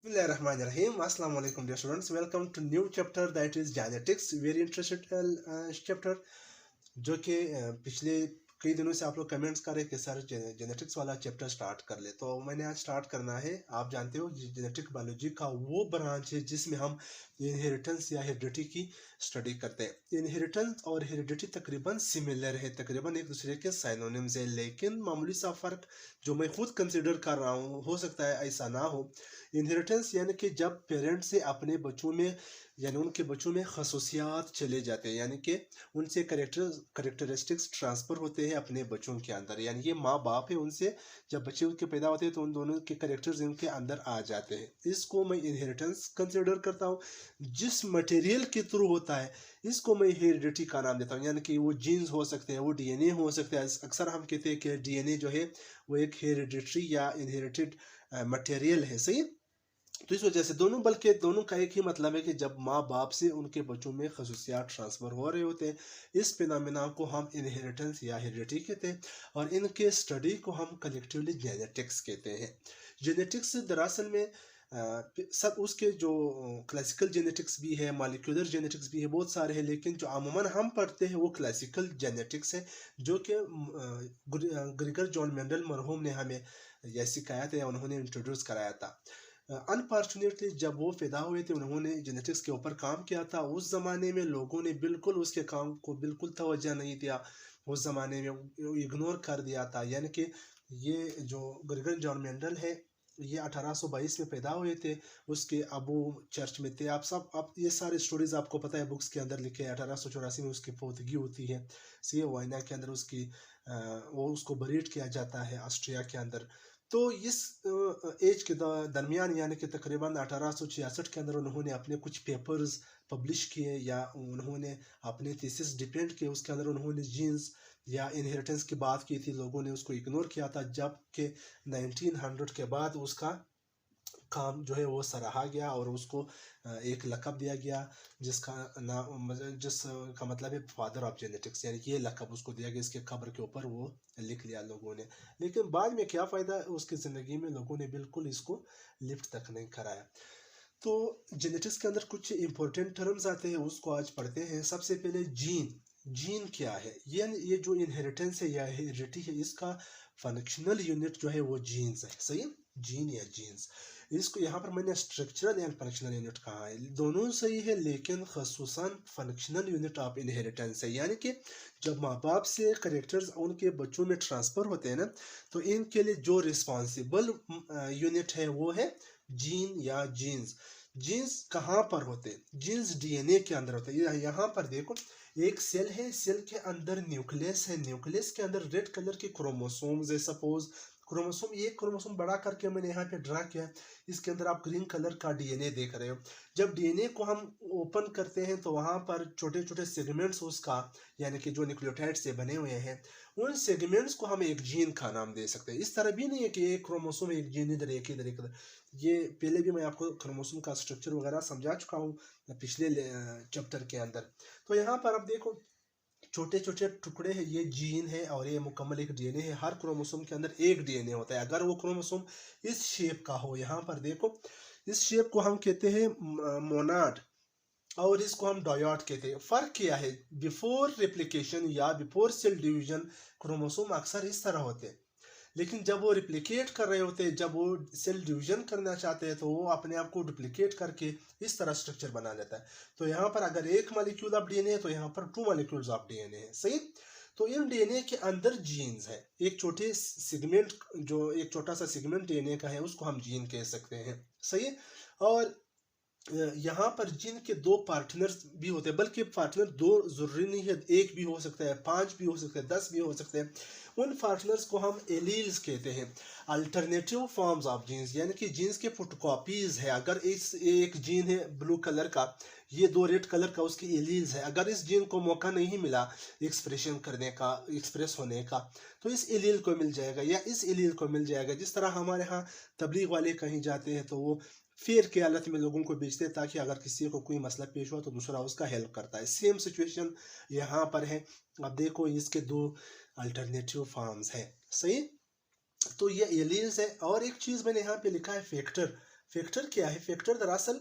Bismillahirrahmanirrahim. Assalamu alaikum dear students. Welcome to new chapter that is genetics. Very interested chapter जो कि पिछले कई दिनों से आप लोग कमेंट्स कर रहे कि सर जेनेटिक्स वाला चैप्टर स्टार्ट कर ले, तो मैंने आज स्टार्ट करना है। आप जानते हो जेनेटिक बायोलॉजी का वो ब्रांच है जिसमें हम इनहेरिटेंस या हेरिडिटी की स्टडी करते हैं। इनहेरिटेंस और हेरिडिटी तकरीबन सिमिलर है, तकरीबन एक दूसरे के साइनोनिम्स है, लेकिन मामूली सा फ़र्क जो मैं खुद कंसिडर कर रहा हूँ, हो सकता है ऐसा ना हो। इनहेरिटेंस यानी कि जब पेरेंट्स से अपने बच्चों में यानी उनके बच्चों में खसूसियात चले जाते हैं, यानी कि उनसे करेक्टरिस्टिक्स ट्रांसफ़र होते हैं अपने बच्चों के अंदर। यानी ये माँ बाप है, उनसे जब बच्चे उनके पैदा होते हैं तो उन दोनों के करेक्टर्स उनके अंदर आ जाते हैं। इसको मैं इनहेरिटेंस कंसिडर करता हूँ। जिस मटेरियल के थ्रू होता है इसको मैं हेरिडिटी का नाम देता हूँ, यानी कि वो जीन्स हो सकते हैं, वो डीएनए हो सकते हैं। अक्सर हम कहते हैं कि डीएनए जो है वो एक हेरिडिटरी या इनहेरिटेड मटेरियल है, सही। तो इस वजह से दोनों, बल्कि दोनों का एक ही मतलब है कि जब माँ बाप से उनके बच्चों में खसूसियात ट्रांसफ़र हो रहे होते हैं, इस फिनोमेना को हम इनहेरिटेंस या हेरिडिटी कहते हैं, और इनके स्टडी को हम कलेक्टिवली जेनेटिक्स कहते हैं। जेनेटिक्स दरअसल में सब उसके जो क्लासिकल जेनेटिक्स भी है, मॉलिक्यूलर जेनेटिक्स भी है, बहुत सारे हैं, लेकिन जो अमूमन हम पढ़ते हैं वो क्लासिकल जेनेटिक्स है, जो कि ग्रिगर जॉन मेंडल मरहूम ने हमें यह सिखाया था या उन्होंने इंट्रोड्यूस कराया था। अनफॉर्चुनेटली जब वो पैदा हुए थे, उन्होंने जेनेटिक्स के ऊपर काम किया था। उस ज़माने में लोगों ने बिल्कुल उसके काम को बिल्कुल तवज्जो नहीं दिया, उस ज़माने में इग्नोर कर दिया था। यानी कि ये जो ग्रेगर जॉन मेंडल है, ये 1822 में पैदा हुए थे, उसके अबू चर्च में थे। आप ये सारी स्टोरीज आपको पता है, बुक्स के अंदर लिखे हैं। 1884 में उसकी पोतगी होती है, सी वाइना के अंदर उसकी वो उसको बरीड किया जाता है ऑस्ट्रिया के अंदर। तो इस एज के दरमियान यानी कि तकरीबन 1866 के अंदर उन्होंने अपने कुछ पेपर्स पब्लिश किए या उन्होंने अपने थीसिस डिफेंड किए। उसके अंदर उन्होंने जीन्स या इनहेरिटेंस की बात की थी, लोगों ने उसको इग्नोर किया था, जबकि 1900 के बाद उसका काम जो है वो सराहा गया और उसको एक लक़ब दिया गया जिसका नाम जिसका मतलब है फादर ऑफ जेनेटिक्स, यानी कि ये लक़ब उसको दिया गया। इसके कब्र के ऊपर वो लिख लिया लोगों ने, लेकिन बाद में क्या फ़ायदा, उसकी ज़िंदगी में लोगों ने बिल्कुल इसको लिफ्ट तक नहीं कराया। तो जेनेटिक्स के अंदर कुछ इंपॉर्टेंट टर्म्स आते हैं, उसको आज पढ़ते हैं। सबसे पहले जीन। जीन क्या है? ये जो इनहेरिटेंस है या हेरिडिटी है, इसका फंक्शनल यूनिट जो है वो जीन्स है, सही है? जीन या जीन्स, इसको यहाँ पर मैंने स्ट्रक्चरल एंड फंक्शनल यूनिट कहा है, दोनों सही है, लेकिन खसूसन फंक्शनल यूनिट ऑफ इनहेरिटेंस है। यानी कि जब माँ बाप से करेक्टर्स उनके बच्चों में ट्रांसफ़र होते हैं ना, तो इनके लिए जो रिस्पॉन्सिबल यूनिट है वो है जीन या जीन्स। जीन्स कहाँ पर होते हैं? जीन्स डीएनए के अंदर होते हैं। यहाँ पर देखो, एक सेल है, सेल के अंदर न्यूक्लियस है, न्यूक्लियस के अंदर रेड कलर के क्रोमोसोम्स है। सपोज क्रोमोसोम, ये क्रोमोसोम बड़ा करके मैंने यहाँ पे ड्रा किया है, इसके अंदर आप ग्रीन कलर का डीएनए देख रहे हो। जब डीएनए को हम ओपन करते हैं तो वहाँ पर छोटे छोटे सेगमेंट्स उसका, यानी कि जो न्यूक्लियोटाइड से बने हुए हैं, उन सेगमेंट्स को हम एक जीन का नाम दे सकते हैं। इस तरह भी नहीं है कि एक क्रोमोसोम एक जीन इधर एक इधर एक इधर। ये पहले भी मैं आपको क्रोमोसोम का स्ट्रक्चर वगैरह समझा चुका हूँ पिछले चैप्टर के अंदर। तो यहाँ पर आप देखो, छोटे छोटे टुकड़े हैं, ये जीन है और ये मुकम्मल एक डीएनए है। हर क्रोमोसोम के अंदर एक डीएनए होता है। अगर वो क्रोमोसोम इस शेप का हो, यहाँ पर देखो, इस शेप को हम कहते हैं मोनाड और इसको हम डायोड कहते हैं। फ़र्क क्या है? बिफोर रेप्लिकेशन या बिफोर सेल डिवीजन क्रोमोसोम अक्सर इस तरह होते हैं, लेकिन जब वो रिप्लिकेट कर रहे होते हैं, जब वो सेल डिवीजन करना चाहते हैं, तो वो अपने आप को डुप्लीकेट करके इस तरह स्ट्रक्चर बना लेता है। तो यहाँ पर अगर एक मॉलिक्यूल ऑफ डीएनए है तो यहाँ पर 2 मॉलिक्यूल्स ऑफ डीएनए है, सही। तो इन डीएनए के अंदर जीन्स है, एक छोटे सेगमेंट, जो एक छोटा सा सेगमेंट डीएनए का है उसको हम जीन कह सकते हैं, सही। और यहाँ पर जीन के 2 पार्टनर्स भी होते हैं, बल्कि पार्टनर 2 जरूरी नहीं है, 1 भी हो सकता है, 5 भी हो सकते हैं, 10 भी हो सकते हैं। उन पार्टनर्स को हम एलील्स कहते हैं, अल्टरनेटिव फॉर्म्स ऑफ जीन्स, यानी कि जीन्स के फोटोकॉपीज है। अगर इस एक जीन है ब्लू कलर का, ये 2 रेड कलर का, उसकी एलील्स है। अगर इस जीन को मौका नहीं मिला एक्सप्रेशन करने का, एक्सप्रेस होने का, तो इस एलील को मिल जाएगा या इस एलील को मिल जाएगा। जिस तरह हमारे यहाँ तबलीग वाले कहीं जाते हैं तो वो फेयर की हालत में लोगों को बेचते हैं, ताकि अगर किसी को कोई मसला पेश हुआ तो दूसरा उसका हेल्प करता है। सेम सिचुएशन यहाँ पर है। अब देखो, इसके 2 अल्टरनेटिव फॉर्म्स है, सही। तो ये एलील्स है। और एक चीज़ मैंने यहाँ पे लिखा है फैक्टर। फैक्टर क्या है? फैक्टर दरअसल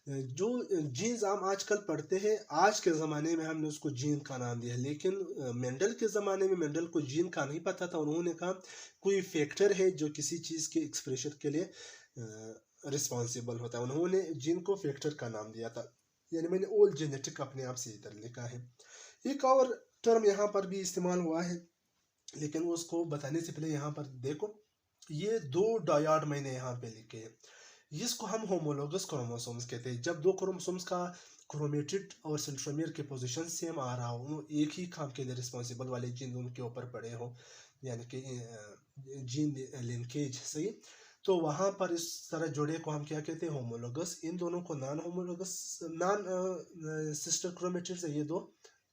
जो जीन्स हम आजकल पढ़ते हैं, आज के ज़माने में हमने उसको जीन का नाम दिया, लेकिन मेंडल के ज़माने में मेंडल को जीन का नहीं पता था। उन्होंने कहा कोई फैक्टर है जो किसी चीज़ के एक्सप्रेशन के लिए रिस्पॉन्सिबल होता है, उन्होंने जीन को फैक्टर का नाम दिया था। यानी मैंने ओल्ड जेनेटिक अपने आप से इधर लिखा है। एक और टर्म यहाँ पर भी इस्तेमाल हुआ है, लेकिन उसको बताने से पहले यहाँ पर देखो, ये 2 डायड मैंने यहाँ पे लिखे हैं, जिसको हम होमोलोगस क्रोमोसोम्स कहते हैं। जब 2 क्रोमोसोम्स का क्रोमेटिड और सेंट्रोमियर के पोजीशन सेम आ रहा हो, एक ही काम के लिए रिस्पॉन्सिबल वाले जीन उनके ऊपर पड़े हो, यानी कि जीन लिंकेज, सही। तो वहाँ पर इस तरह जोड़े को हम क्या कहते हैं? होमोलोगस। इन दोनों को non homologous, non sister chromatids है, ये 2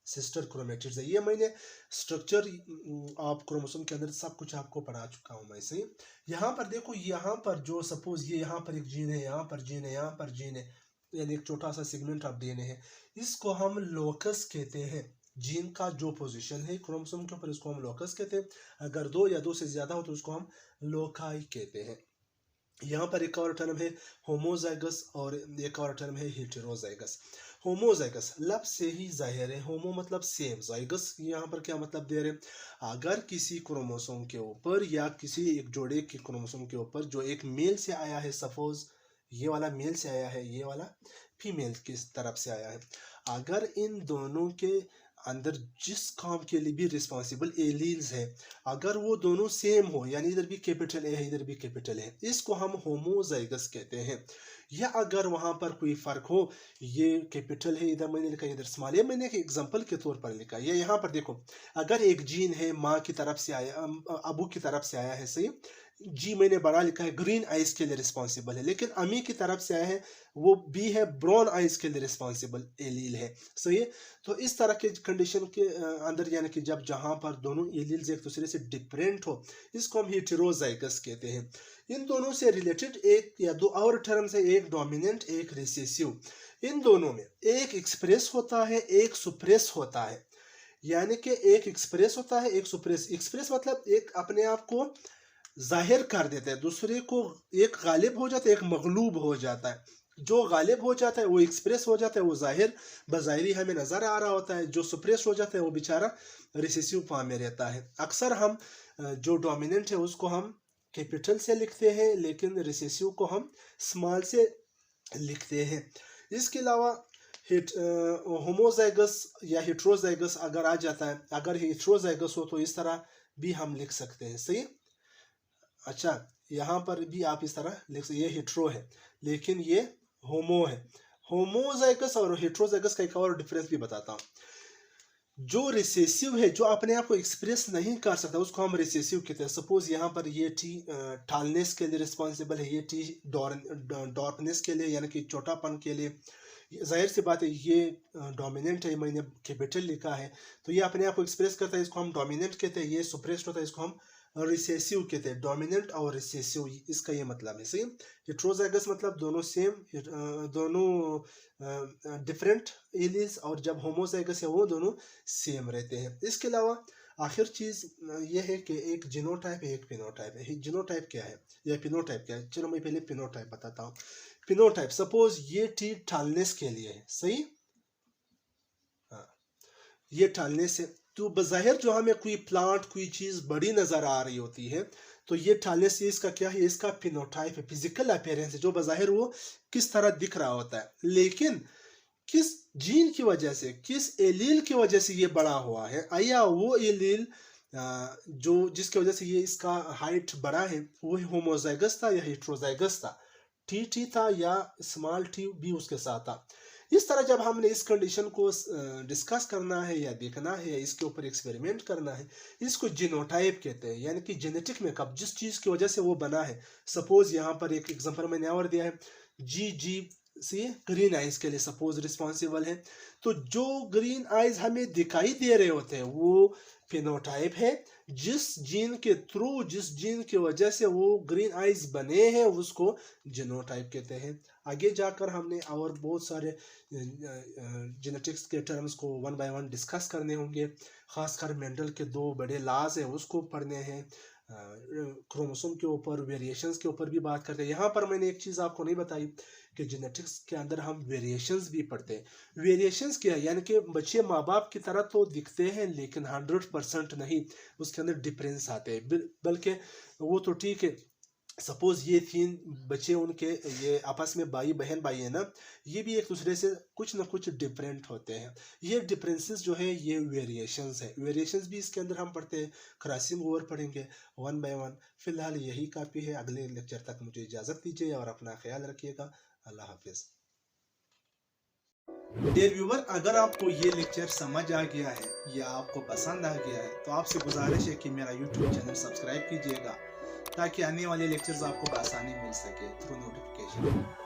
सिस्टर क्रोमेटिड्स है। ये मैंने स्ट्रक्चर ऑफ क्रोमोसोम के अंदर सब कुछ आपको पढ़ा चुका हूँ मैं, सही। यहाँ पर देखो, यहाँ पर जो सपोज ये यहाँ पर एक जीन है, यहाँ पर जीन है, यहाँ पर जीन है, यानी एक छोटा सा सेगमेंट ऑफ डीएनए है, इसको हम लोकस कहते हैं। जीन का जो पोजीशन है क्रोमोसोम के ऊपर, इसको हम लोकस कहते हैं। अगर 2 या 2 से ज्यादा हो तो उसको हम लोकाई कहते हैं। यहाँ पर एक और टर्म है होमोजाइगस और एक और टर्म है हेटेरोजाइगस। होमोजाइगस लफ्ज से ही जाहिर है, होमो मतलब सेम, जाइगस यहाँ पर क्या मतलब दे रहे हैं? अगर किसी क्रोमोसोम के ऊपर या किसी एक जोड़े के क्रोमोसोम के ऊपर जो एक मेल से आया है, सपोज ये वाला मेल से आया है, ये वाला फीमेल की तरफ से आया है, अगर इन दोनों के अंदर जिस काम के लिए भी रिस्पॉन्सिबल एलील्स है, अगर वो दोनों सेम हो, यानी इधर भी कैपिटल ए है, इधर भी कैपिटल है, इसको हम होमोजाइगस कहते हैं। या अगर वहां पर कोई फर्क हो, ये कैपिटल है, इधर मैंने लिखा, इधर स्मॉल, ये मैंने एक एग्जांपल के तौर पर लिखा। ये यहाँ पर देखो, अगर एक जीन है माँ की तरफ से आया, अबू की तरफ से आया है, सही, जी मैंने बड़ा लिखा है, ग्रीन आइज के लिए रिस्पॉन्सिबल है, लेकिन अमी की तरफ से आया है, वो बी है, ब्राउन आइज के लिए रिस्पॉन्सिबल एलील है, सही है। तो इस तरह के कंडीशन के अंदर, यानी कि जब जहां पर दोनों एलील्स एक दूसरे से डिफरेंट हो, इसको हम हेटेरोजाइगस कहते हैं। इन दोनों से रिलेटेड एक या 2 और टर्म्स है, एक डोमिनेंट, एक रिसेसिव। इन दोनों में एक एक्सप्रेस होता है, एक सुप्रेस होता है, यानी कि एक एक्सप्रेस होता है, एक सुप्रेस। एक्सप्रेस मतलब एक अपने आप को जाहिर कर देता है, दूसरे को, एक गालिब हो जाता है, एक मगलूब हो जाता है। जो गालिब हो जाता है वो एक्सप्रेस हो जाता है, वो जाहिर बज़ाहिरी हमें नजर आ रहा होता है। जो सुप्रेस हो जाता है वो बेचारा रिसेसिव फॉर्म में रहता है। अक्सर हम जो डोमिनेंट है उसको हम कैपिटल से लिखते हैं, लेकिन रिसेसिव को हम स्मॉल से लिखते हैं। इसके अलावा होमोजाइगस या हेट्रोजाइगस अगर आ जाता है, अगर हेट्रोजाइगस हो तो इस तरह भी हम लिख सकते हैं, सही। अच्छा, यहाँ पर भी आप इस तरह लिख सकते, ये हेट्रो है लेकिन ये होमो है। होमोजाइगस और हेट्रोजाइगस का एक और डिफरेंस भी बताता हूँ। जो रिसेसिव है, जो अपने आप को एक्सप्रेस नहीं कर सकता, उसको हम रिसेसिव कहते हैं। सपोज यहाँ पर ये टी टालनेस के लिए रिस्पॉन्सिबल है, ये टी डॉर्कनेस के लिए, यानी कि छोटापन के लिए। जाहिर सी बात है, ये डोमिनेंट है, मैंने कैपिटल लिखा है, तो ये अपने आप को एक्सप्रेस करता है, इसको हम डोमिनेंट कहते हैं। ये सुप्रेस्ड होता है, इसको हम रिसेसिव कहते हैं। डोमिनेंट और रिसेसिव, इसका ये मतलब है, सही। हेट्रोजाइगस मतलब दोनों सेम, दोनों डिफरेंट एलील्स, और जब होमोजाइगस है वो दोनों सेम रहते हैं। इसके अलावा आखिर चीज ये है कि एक जीनोटाइप है, एक फिनोटाइप है। जीनोटाइप क्या है या फिनोटाइप क्या है? चलो मैं पहले फिनोटाइप बताता हूँ। फिनोटाइप, सपोज ये टी टालनेस के लिए है, सही, हाँ, ये टालनेस है, तो बज़ाहिर जो हमें कोई प्लांट, कोई चीज बड़ी नजर आ रही होती है, तो ये टालनेस, ये इसका क्या है? इसका फिनोटाइप है, फिजिकल अपीयरेंस है, जो बज़ाहिर वो किस तरह दिख रहा होता है। लेकिन किस जीन की वजह से, किस एलील की वजह से ये बड़ा हुआ है, या वो एलील जो जिसकी वजह से ये इसका हाइट बड़ा है, वो होमोजाइगस था या हेट्रोजाइगस था, टी था या स्मॉल टी भी उसके साथ था। इस तरह जब हमने इस कंडीशन को डिस्कस करना है या देखना है या इसके ऊपर एक्सपेरिमेंट करना है, इसको जीनोटाइप कहते हैं, यानी कि जेनेटिक मेकअप, जिस चीज की वजह से वो बना है। सपोज यहाँ पर एक एग्जांपल मैंने और दिया है, जी सी ग्रीन आइज के लिए सपोज रिस्पॉन्सिबल है, तो जो ग्रीन आइज हमें दिखाई दे रहे होते हैं वो फिनोटाइप है। जिस जीन के थ्रू, जिस जीन की वजह से वो ग्रीन आइज बने हैं, उसको जीनोटाइप कहते हैं। आगे जाकर हमने और बहुत सारे जेनेटिक्स के टर्म्स को 1 बाय 1 डिस्कस करने होंगे। खासकर मेंडल के 2 बड़े लॉज हैं उसको पढ़ने हैं। क्रोमोसोम के ऊपर, वेरिएशंस के ऊपर भी बात करते हैं। यहाँ पर मैंने एक चीज़ आपको नहीं बताई कि जेनेटिक्स के अंदर हम वेरिएशंस भी पढ़ते हैं। वेरिएशंस क्या है, यानी कि बच्चे माँ बाप की तरह तो दिखते हैं लेकिन 100% नहीं, उसके अंदर डिफरेंस आते हैं। बल्कि वो तो ठीक है, सपोज ये 3 बच्चे उनके ये आपस में भाई है ना, ये भी एक दूसरे से कुछ ना कुछ डिफरेंट होते हैं। ये डिफरेंसेस जो है ये वेरिएशंस है। वेरिएशंस भी इसके अंदर हम पढ़ते हैं, क्रॉसिंग ओवर पढ़ेंगे 1 बाय 1। फिलहाल यही काफ़ी है, अगले लेक्चर तक मुझे इजाज़त दीजिए और अपना ख्याल रखिएगा। अल्लाह हाफिज़। डियर व्यूवर, अगर आपको ये लेक्चर समझ आ गया है या आपको पसंद आ गया है तो आपसे गुजारिश है कि मेरा यूट्यूब चैनल सब्सक्राइब कीजिएगा ताकि आने वाले लेक्चर्स आपको आसानी मिल सके थ्रू नोटिफिकेशन।